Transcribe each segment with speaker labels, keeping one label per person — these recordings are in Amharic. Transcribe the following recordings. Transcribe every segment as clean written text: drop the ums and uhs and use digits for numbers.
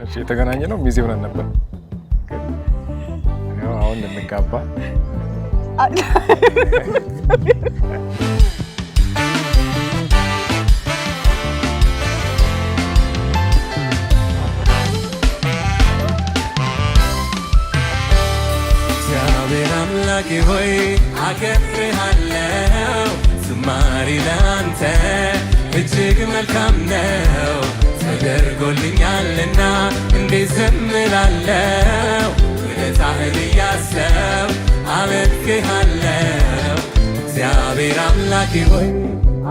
Speaker 1: እሺ የተገናኘ ነው ሚዜ ሆነን ነበር። ያው አሁን እንጋባ
Speaker 2: እግዚአብሔር አምላኬ ሆይ አከብርሃለሁ፣ ዝማሬ ላንተ እጅግ መልካም ነው። ተደርጎልኛልና እንዴት ዝም እላለሁ? ውለታህን እያሰብኩ አመልክሃለሁ። እግዚአብሔር አምላኬ ሆይ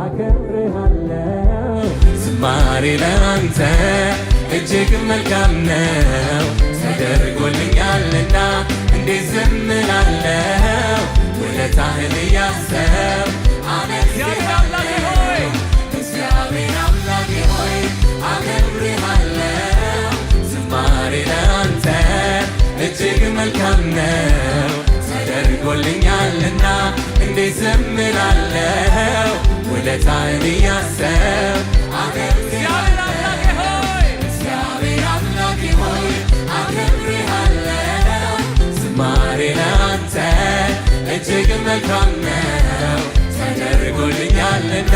Speaker 2: አከብርሃለሁ፣ ዝማሬ ላንተ እጅግ መልካም ነው። ተደርጎልኛልና እንዴት ዝም እላለሁ? ውለታህን እያሰብኩ አመልክሃለሁ። እግዚአብሔር አምላኬ ሆይ አከብርሃለሁ፣ ዝማሬ ላንተ እጅግ መልካም ነው። ተደርጎልኛልና እንዴት ዝም እላለሁ? ውለታህን እያሰብኩ አመልክሃለሁ። እግዚአብሔር አምላኬ ሆይ አከብርሃለሁ፣ ዝማሬ ላንተ እጅግ መልካም ነው። ተደርጎልኛልና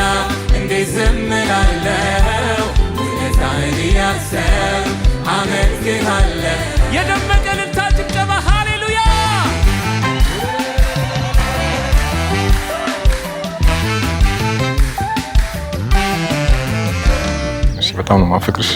Speaker 2: እንዴት ዝም እላለሁ? ውለታህን እያሰብኩ አመልክሃለሁ።
Speaker 3: የደመቀ እልልታ ጭብጨባ ሃሌሉያ።
Speaker 1: እሺ በጣም ነው የማፈቅርሽ።